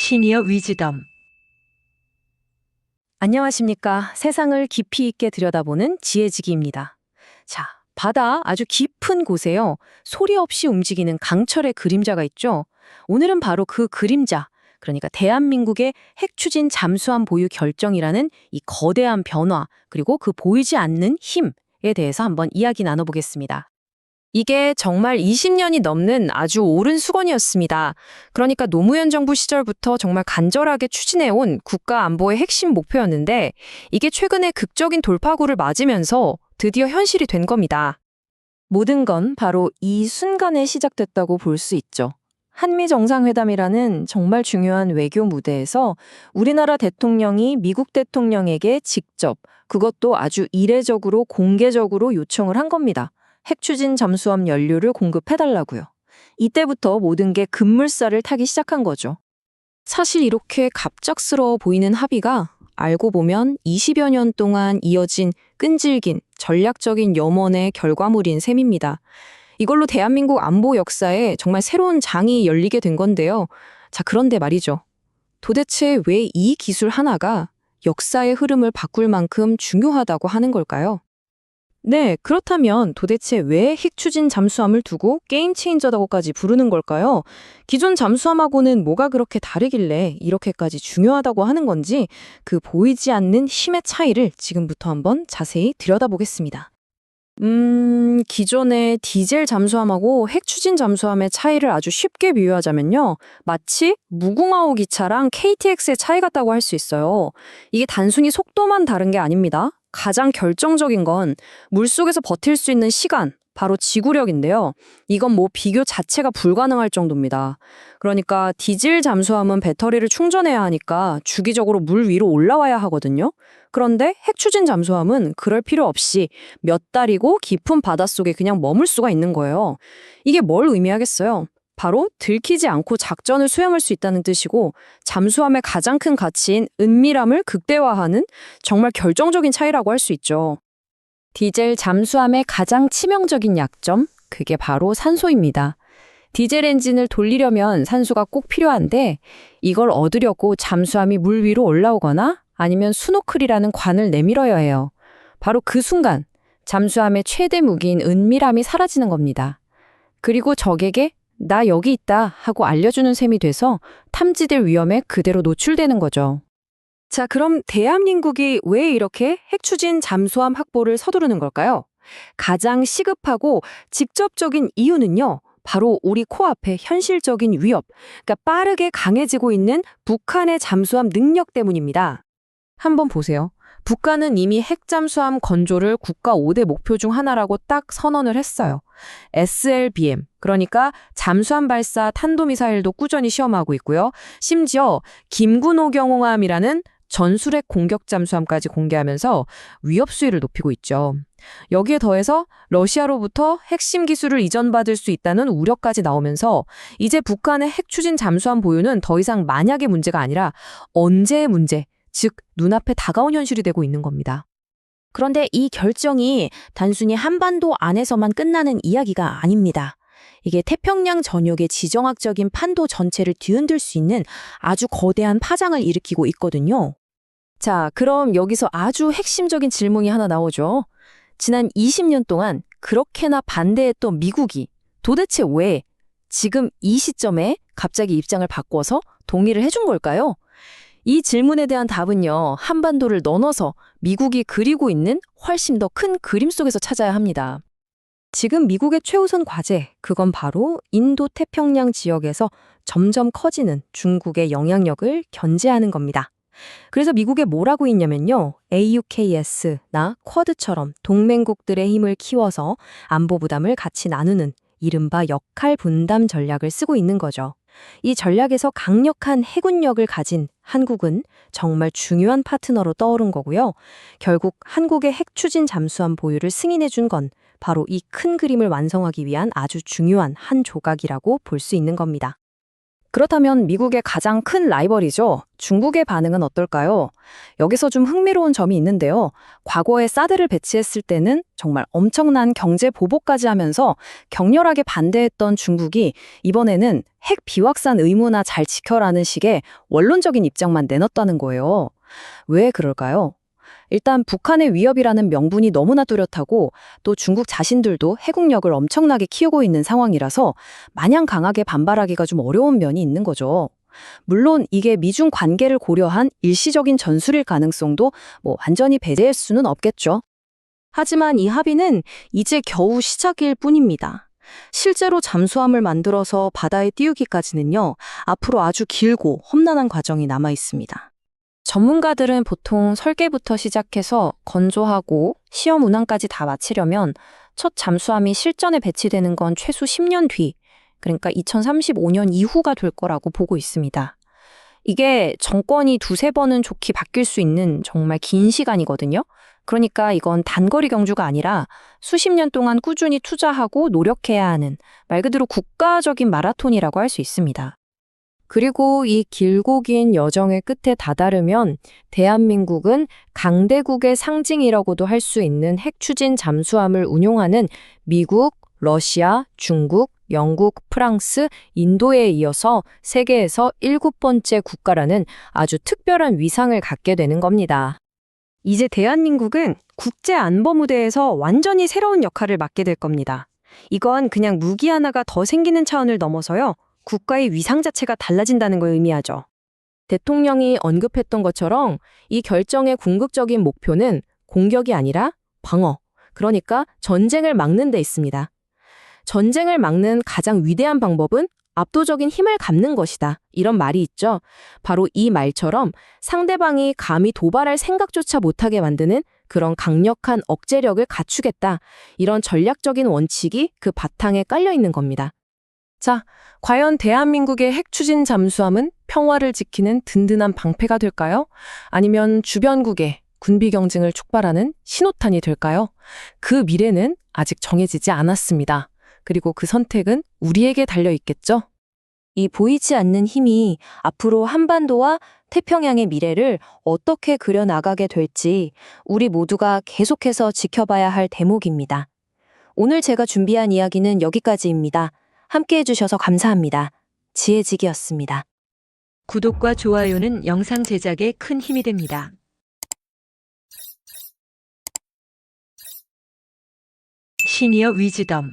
시니어 위즈덤. 안녕하십니까. 세상을 깊이 있게 들여다보는 지혜지기입니다. 자, 바다 아주 깊은 곳에요. 소리 없이 움직이는 강철의 그림자가 있죠. 오늘은 바로 그 그림자, 그러니까 대한민국의 핵추진 잠수함 보유 결정이라는 이 거대한 변화, 그리고 그 보이지 않는 힘에 대해서 한번 이야기 나눠보겠습니다. 이게 정말 20년이 넘는 아주 오랜 수건이었습니다. 그러니까 노무현 정부 시절부터 정말 간절하게 추진해온 국가 안보의 핵심 목표였는데 이게 최근에 극적인 돌파구를 맞으면서 드디어 현실이 된 겁니다. 모든 건 바로 이 순간에 시작됐다고 볼 수 있죠. 한미 정상회담이라는 정말 중요한 외교 무대에서 우리나라 대통령이 미국 대통령에게 직접, 그것도 아주 이례적으로 공개적으로 요청을 한 겁니다. 핵추진 잠수함 연료를 공급해달라고요. 이때부터 모든 게 급물살을 타기 시작한 거죠. 사실 이렇게 갑작스러워 보이는 합의가 알고 보면 20여 년 동안 이어진 끈질긴 전략적인 염원의 결과물인 셈입니다. 이걸로 대한민국 안보 역사에 정말 새로운 장이 열리게 된 건데요. 자, 그런데 말이죠. 도대체 왜 이 기술 하나가 역사의 흐름을 바꿀 만큼 중요하다고 하는 걸까요? 네, 그렇다면 도대체 왜 핵추진 잠수함을 두고 게임 체인저라고까지 부르는 걸까요? 기존 잠수함하고는 뭐가 그렇게 다르길래 이렇게까지 중요하다고 하는 건지 그 보이지 않는 힘의 차이를 지금부터 한번 자세히 들여다보겠습니다. 기존의 디젤 잠수함하고 핵추진 잠수함의 차이를 아주 쉽게 비유하자면요. 마치 무궁화호 기차랑 KTX의 차이 같다고 할 수 있어요. 이게 단순히 속도만 다른 게 아닙니다. 가장 결정적인 건 물속에서 버틸 수 있는 시간, 바로 지구력인데요. 이건 뭐 비교 자체가 불가능할 정도입니다. 그러니까 디젤 잠수함은 배터리를 충전해야 하니까 주기적으로 물 위로 올라와야 하거든요. 그런데 핵추진 잠수함은 그럴 필요 없이 몇 달이고 깊은 바닷속에 그냥 머물 수가 있는 거예요. 이게 뭘 의미하겠어요? 바로 들키지 않고 작전을 수행할 수 있다는 뜻이고 잠수함의 가장 큰 가치인 은밀함을 극대화하는 정말 결정적인 차이라고 할 수 있죠. 디젤 잠수함의 가장 치명적인 약점, 그게 바로 산소입니다. 디젤 엔진을 돌리려면 산소가 꼭 필요한데 이걸 얻으려고 잠수함이 물 위로 올라오거나 아니면 스노클이라는 관을 내밀어야 해요. 바로 그 순간 잠수함의 최대 무기인 은밀함이 사라지는 겁니다. 그리고 적에게 나 여기 있다 하고 알려주는 셈이 돼서 탐지될 위험에 그대로 노출되는 거죠. 자, 그럼 대한민국이 왜 이렇게 핵추진 잠수함 확보를 서두르는 걸까요? 가장 시급하고 직접적인 이유는요. 바로 우리 코앞에 현실적인 위협, 그러니까 빠르게 강해지고 있는 북한의 잠수함 능력 때문입니다. 한번 보세요. 북한은 이미 핵잠수함 건조를 국가 5대 목표 중 하나라고 딱 선언을 했어요. SLBM, 그러니까 잠수함 발사 탄도미사일도 꾸준히 시험하고 있고요. 심지어 김구노경호함이라는 전술핵 공격 잠수함까지 공개하면서 위협 수위를 높이고 있죠. 여기에 더해서 러시아로부터 핵심 기술을 이전받을 수 있다는 우려까지 나오면서 이제 북한의 핵추진 잠수함 보유는 더 이상 만약의 문제가 아니라 언제의 문제, 즉 눈앞에 다가온 현실이 되고 있는 겁니다. 그런데 이 결정이 단순히 한반도 안에서만 끝나는 이야기가 아닙니다. 이게 태평양 전역의 지정학적인 판도 전체를 뒤흔들 수 있는 아주 거대한 파장을 일으키고 있거든요. 자, 그럼 여기서 아주 핵심적인 질문이 하나 나오죠. 지난 20년 동안 그렇게나 반대했던 미국이 도대체 왜 지금 이 시점에 갑자기 입장을 바꿔서 동의를 해준 걸까요? 이 질문에 대한 답은요, 한반도를 넘어서 미국이 그리고 있는 훨씬 더 큰 그림 속에서 찾아야 합니다. 지금 미국의 최우선 과제, 그건 바로 인도 태평양 지역에서 점점 커지는 중국의 영향력을 견제하는 겁니다. 그래서 미국에 뭐라고 있냐면요, AUKS나 쿼드처럼 동맹국들의 힘을 키워서 안보 부담을 같이 나누는 이른바 역할 분담 전략을 쓰고 있는 거죠. 이 전략에서 강력한 해군력을 가진 한국은 정말 중요한 파트너로 떠오른 거고요. 결국 한국의 핵추진 잠수함 보유를 승인해 준 건 바로 이 큰 그림을 완성하기 위한 아주 중요한 한 조각이라고 볼 수 있는 겁니다. 그렇다면 미국의 가장 큰 라이벌이죠. 중국의 반응은 어떨까요? 여기서 좀 흥미로운 점이 있는데요. 과거에 사드를 배치했을 때는 정말 엄청난 경제 보복까지 하면서 격렬하게 반대했던 중국이 이번에는 핵 비확산 의무나 잘 지켜라는 식의 원론적인 입장만 내놨다는 거예요. 왜 그럴까요? 일단 북한의 위협이라는 명분이 너무나 뚜렷하고 또 중국 자신들도 해국력을 엄청나게 키우고 있는 상황이라서 마냥 강하게 반발하기가 좀 어려운 면이 있는 거죠. 물론 이게 미중 관계를 고려한 일시적인 전술일 가능성도 완전히 배제할 수는 없겠죠. 하지만 이 합의는 이제 겨우 시작일 뿐입니다. 실제로 잠수함을 만들어서 바다에 띄우기까지는요, 앞으로 아주 길고 험난한 과정이 남아 있습니다. 전문가들은 보통 설계부터 시작해서 건조하고 시험 운항까지 다 마치려면 첫 잠수함이 실전에 배치되는 건 최소 10년 뒤, 그러니까 2035년 이후가 될 거라고 보고 있습니다. 이게 정권이 두세 번은 좋게 바뀔 수 있는 정말 긴 시간이거든요. 그러니까 이건 단거리 경주가 아니라 수십 년 동안 꾸준히 투자하고 노력해야 하는 말 그대로 국가적인 마라톤이라고 할 수 있습니다. 그리고 이 길고 긴 여정의 끝에 다다르면 대한민국은 강대국의 상징이라고도 할 수 있는 핵추진 잠수함을 운용하는 미국, 러시아, 중국, 영국, 프랑스, 인도에 이어서 세계에서 7번째 국가라는 아주 특별한 위상을 갖게 되는 겁니다. 이제 대한민국은 국제안보 무대에서 완전히 새로운 역할을 맡게 될 겁니다. 이건 그냥 무기 하나가 더 생기는 차원을 넘어서요. 국가의 위상 자체가 달라진다는 걸 의미하죠. 대통령이 언급했던 것처럼 이 결정의 궁극적인 목표는 공격이 아니라 방어, 그러니까 전쟁을 막는 데 있습니다. 전쟁을 막는 가장 위대한 방법은 압도적인 힘을 갖는 것이다. 이런 말이 있죠. 바로 이 말처럼 상대방이 감히 도발할 생각조차 못하게 만드는 그런 강력한 억제력을 갖추겠다. 이런 전략적인 원칙이 그 바탕에 깔려 있는 겁니다. 자, 과연 대한민국의 핵추진 잠수함은 평화를 지키는 든든한 방패가 될까요? 아니면 주변국의 군비 경쟁을 촉발하는 신호탄이 될까요? 그 미래는 아직 정해지지 않았습니다. 그리고 그 선택은 우리에게 달려 있겠죠? 이 보이지 않는 힘이 앞으로 한반도와 태평양의 미래를 어떻게 그려나가게 될지 우리 모두가 계속해서 지켜봐야 할 대목입니다. 오늘 제가 준비한 이야기는 여기까지입니다. 함께 해주셔서 감사합니다. 지혜직이었습니다. 구독과 좋아요는 영상 제작에 큰 힘이 됩니다. 시니어 위즈덤